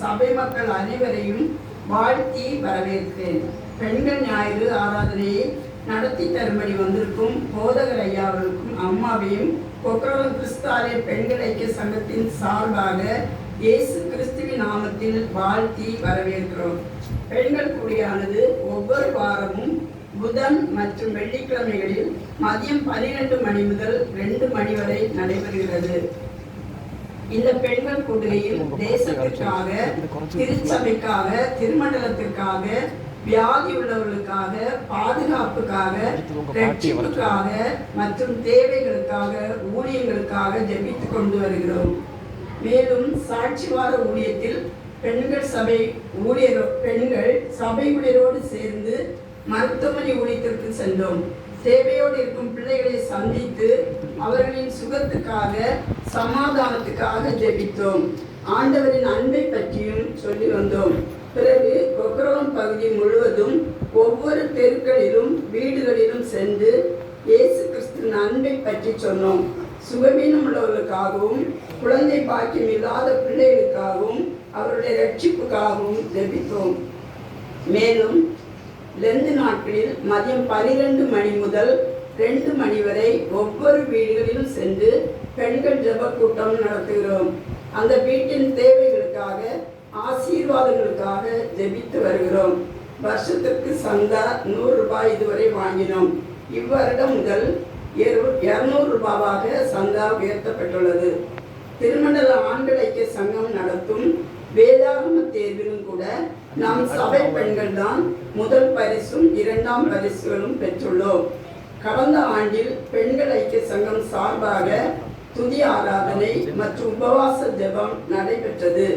சபை மக்கள் அனைவரையும் வாழ்த்தி வரவேற்கிறேன். பெண்கள் ஞாயிறு ஆராதனையை நடத்தி தரும்படி வந்திருக்கும் போதகர் ஐயா அவர்களுக்கும் அம்மாவையும் கொக்கரவன் கிறிஸ்தாலே பெண்கள் ஐக்கிய சங்கத்தின் சார்பாக இயேசு கிறிஸ்துவின் நாமத்தில் வாழ்த்தி வரவேற்கிறோம். பெண்கள் கூடியானது ஒவ்வொரு வாரமும் புதன் மற்றும் வெள்ளிக்கிழமைகளில் மதியம் 12 மணி முதல் 2 மணி வரை நடைபெறுகிறது. இந்த பெண்கள் கூடுகையில் தேசத்திற்காக, திருச்சபைக்காக, திருமண்டலத்திற்காக, வியாதி உள்ளவர்களுக்காக, பாதுகாப்புக்காக, ரட்சிப்புக்காக மற்றும் தேவைகளுக்காக, ஊழியங்களுக்காக ஜெபித்துக் கொண்டு வருகிறோம். மேலும் சாட்சிவார ஊழியத்தில் பெண்கள் சபை ஊழியரோடு சேர்ந்து மருத்துவமனை ஊழியத்திற்கு சென்றோம். தேவையோடு இருக்கும் பிள்ளைகளை சந்தித்து அவர்களின் சுகத்துக்காக, சமாதானத்துக்காக ஜெபித்தோம். ஆண்டவரின் அன்பை பற்றியும் சொல்லி வந்தோம். பிறகு கொக்கரவன் பகுதி முழுவதும் ஒவ்வொரு தெருக்களிலும் வீடுகளிலும் சென்று இயேசு கிறிஸ்துவின் அன்பை பற்றி சொன்னோம். சுகவீனம் உள்ளவர்களுக்காகவும், குழந்தை பாக்கியம் இல்லாத பிள்ளைகளுக்காகவும், அவருடைய ரட்சிப்புக்காகவும் ஜெபித்தோம். மேலும் லெந்து நாட்களில் மதியம் 12 மணி முதல் 2 மணி வரை ஒவ்வொரு வீடுகளிலும் சென்று பெண்கள் ஜெப கூட்டம் நடத்துகிறோம். அந்த வீட்டின் தேவைகளுக்காக, ஆசீர்வாதங்களுக்காக ஜெபித்து வருகிறோம். வருஷத்திற்கு சந்தா 100 ரூபாய் இதுவரை வாங்கினோம். இவ்வருடம் முதல் 200 ரூபாவாக சந்தா உயர்த்தப்பட்டுள்ளது. திருமண்டல ஆண்கள் ஐக்கிய சங்கம் நடத்தும் வேதாகம தேர்விலும் கூட நாம் சபை பெண்கள் தான் முதல் பரிசும் 2ஆம் பரிசுகளும் பெற்றுள்ளோம். கடந்த ஆண்டில் பெண்கள் ஐக்கிய சங்கம் சார்பாக துதி ஆராதனை மற்றும் உபவாச ஜெபம் நடைபெற்றது.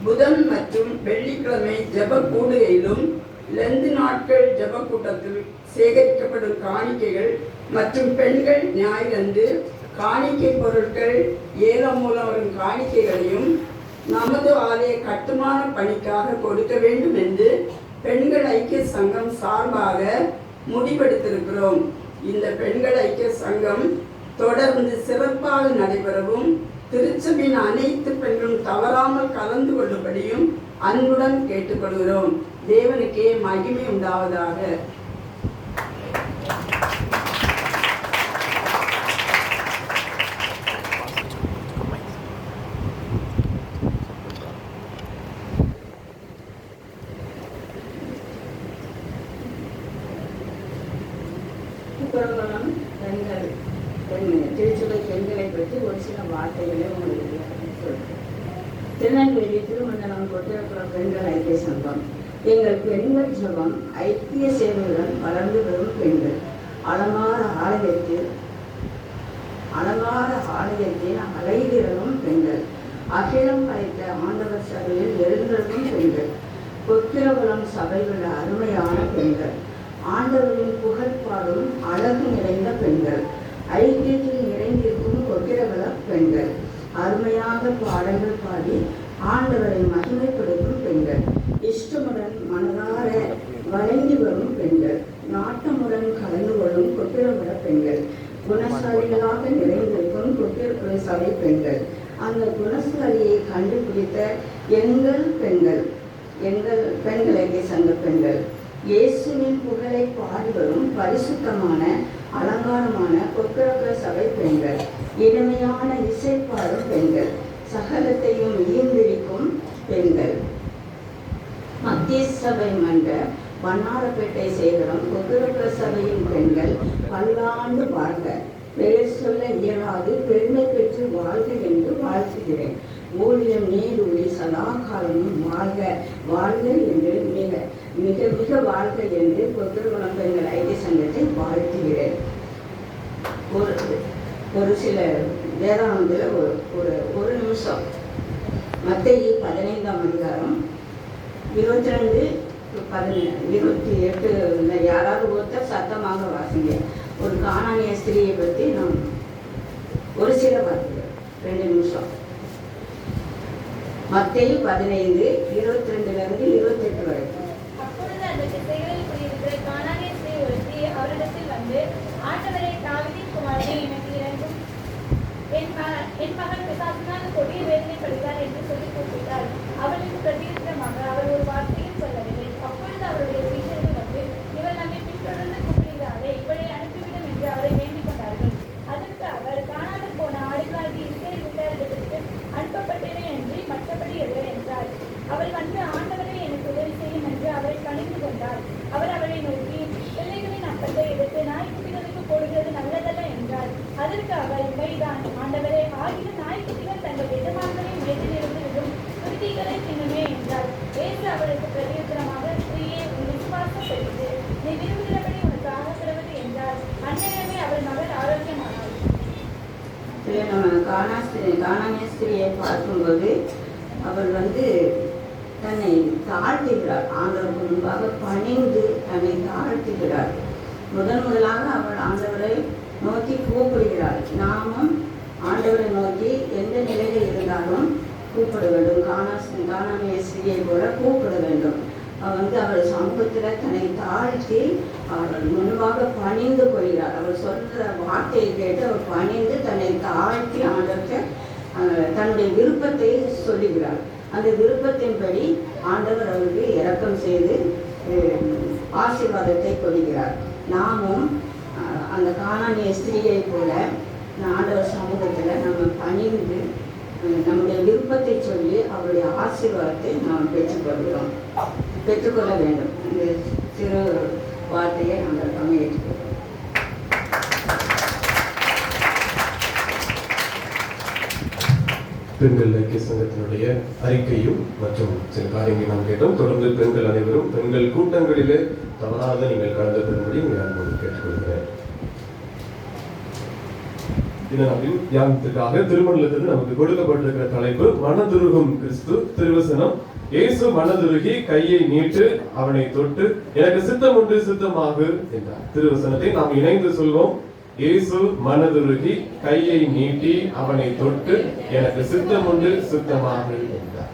புதன் மற்றும் வெள்ளிக்கிழமை ஜெப கூடுகையிலும், லெந்து நாட்கள் ஜெப கூட்டத்தில் சேகரிக்கப்படும் காணிக்கைகள் மற்றும் பெண்கள் ஞாயிறன்று காணிக்கை பொருட்கள் ஏலம் மூலம் வரும் காணிக்கைகளையும் நமது ஆலய கட்டுமான பணிக்காக கொடுக்க வேண்டும் என்று பெண்கள் ஐக்கிய சங்கம் சார்பாக முடிவெடுத்திருக்கிறோம். இந்த பெண்கள் ஐக்கிய சங்கம் தொடர்ந்து சிறப்பாக நடைபெறவும், திருச்சபையின் அனைத்து பெண்களும் தவறாமல் கலந்து கொள்ளும்படியும் அன்புடன் கேட்டுக்கொள்கிறோம். தேவனுக்கே மகிமை உண்டாவதாக. திருச்சபை பெண்களை பற்றி ஒரு சில வார்த்தைகளை உங்களுக்கு சொல்கிறேன். திருநெல்வேலி திருமண்டலம் கொட்டிரப்புறம் பெண்கள் ஐக்கிய சங்கம். எங்கள் பெண்கள் ஜபம் ஐக்கிய சேவையுடன் வளர்ந்து வரும் பெண்கள். அலங்கார ஆலயத்தில் அலைதிறனும் பெண்கள். அகிலம் படைத்த ஆண்டவர் சபையில் எழுந்திருக்கும் பெண்கள். கொக்கிரகுளம் சபையுள்ள அருமையான பெண்கள். ஆண்டவரின் புகழ்பாடும் அழகு நிறைந்த பெண்கள். ஐக்கியத்தில் நிறைந்திருக்கும் கொக்கிரகுல பெண்கள். அருமையாக பாடல்கள் பாடி ஆண்டவரை மகிமைப்படுத்தும் பெண்கள். இஷ்டமுடன் மனதார வழங்கி வரும் பெண்கள். நாட்டமுடன் கலந்து கொள்ளும் கொக்கிரகுல பெண்கள். குணசாலிகளாக நிறைந்திருக்கும் கொக்கிரகுல சபை பெண்கள். அந்த குணசாலியை கண்டுபிடித்த எங்கள் பெண்கள் ஐக்கிய சங்க பெண்கள். இயேசுவின் புகழை பாடி வரும் பரிசுத்தமான அலங்காரமான கொக்கிரகுல சபை பெண்கள். இனிமையான இசைப்பாடும் பெண்கள். சகலத்தையும் ஈர்ந்திருக்கும் பெண்கள். மத்திய சபை மன்ற வண்ணாரப்பேட்டை சேகரம் கொக்கிரகுல சபையின் பெண்கள் பல்லாண்டு வாழ்க. பெயர் சொல்ல இயலாது பெருமை பெற்று வாழ்க என்று வாழ்த்துகிறேன். ஊழியம் நீரூழி சதா காலமும் வாழ்க வாழ்க என்று மிக மிக மிக வாழ்க என்று கொக்கிரகுளம் பெண்கள் ஐக்கிய சங்கத்தை வாழ்த்துகிறேன். ஒரு சில வேதாந்தத்தில் ஒரு நிமிஷம். மத்தேயு 15ஆம் அதிகாரம் 22-28 யாராவது ஒருத்தர் சத்தமாக வாசிங்க. ஒரு கானானிய ஸ்திரியை பற்றி நாம் ஒரு சில வார்த்தைகள் 2 நிமிஷம். மத்தேயு 15:22-28 வரைக்கும். அப்பொழுது அந்த திசைகளில் குடியிருக்கிற கானானிய ஸ்திரீ ஒருத்தி அவரிடத்தில் வந்து, ஆண்டவரே, தாவீதின் குமாரனே, எனக்கு இரங்கும், என் மகன் பிசாசினால் கொடிய வேதனைப்படுகிறார் என்று சொல்லி கூப்பிட்டாள். அவளுக்கு ரொட்டிகளை தின்னுமே என்றார். இயேசு அவளுக்கு பிரதியுத்தரமாக, ஸ்திரீயே, உன் விசுவாசம் பெரியது, நீ விரும்புகிறபடி உனக்கு ஆகப்படுவது என்றார். அந்நேரமே அவள் மகள் ஆரோக்கியமானாள். நம்ம கானானிய ஸ்திரியை பார்க்கும்போது அவள் தன்னை தாழ்த்துகிறாள். ஆண்டவருக்கு முன்பாக பணிந்து தன்னை தாழ்த்துகிறாள். முதலாக அவள் ஆண்டவரை நோக்கி கூப்பிடுகிறாள். நாமும் ஆண்டவரை நோக்கி எந்த நிலையில் இருந்தாலும் கூப்பிட வேண்டும். கானானிய ஸ்திரியை போல கூப்பிட வேண்டும். அவள் சமூகத்தில் தன்னை தாழ்த்தி அவள் முன்பாக பணிந்து கொள்கிறாள். அவள் சொல்கிற வார்த்தையை கேட்டு அவள் பணிந்து தன்னை தாழ்த்தி ஆண்டவர்கிட்ட தன்னுடைய விருப்பத்தை சொல்லுகிறாள். அந்த விருப்பத்தின்படி ஆண்டவர் அவருக்கு இரக்கம் செய்து ஆசீர்வாதத்தை கொடுக்கிறார். நாமும் அந்த கானானிய ஸ்திரியை போல ஆண்டவர் சமூகத்தில் நம்ம பணிந்து நம்முடைய விருப்பத்தை சொல்லி அவருடைய ஆசீர்வாதத்தை நாம் பெற்றுக்கொள்ள வேண்டும். இந்த சிறு வார்த்தையை நாங்கள் பங்கேற்றுக்கிறோம். பெண்கள் ஐக்கிய சங்கத்தினுடைய அறிக்கையும் மற்றும் சில காரியங்களை நாம் கேட்டோம். தொடர்ந்து பெண்கள் அனைவரும் பெண்கள் கூட்டங்களிலே தவறாக நீங்கள் கலந்து பெறும்படி நான் கேட்டுக்கொள்கிறேன். இந்த நாளில் தியானத்திற்காக திருமணத்திலிருந்து நமக்கு கொடுக்கப்பட்டிருக்கிற தலைப்பு மனதுருகும் கிறிஸ்து. திருவசனம், இயேசு மனதுருகி கையை நீட்டு அவனை தொட்டு எனக்கு சித்தம் உண்டு சித்தமாகு என்றார். திருவசனத்தை நாம் இணைந்து சொல்வோம். இயேசு மனதுருகி கையை நீட்டி அவனை தொட்டு எனக்கு சித்தம் உண்டு சித்தமாகு என்றார்.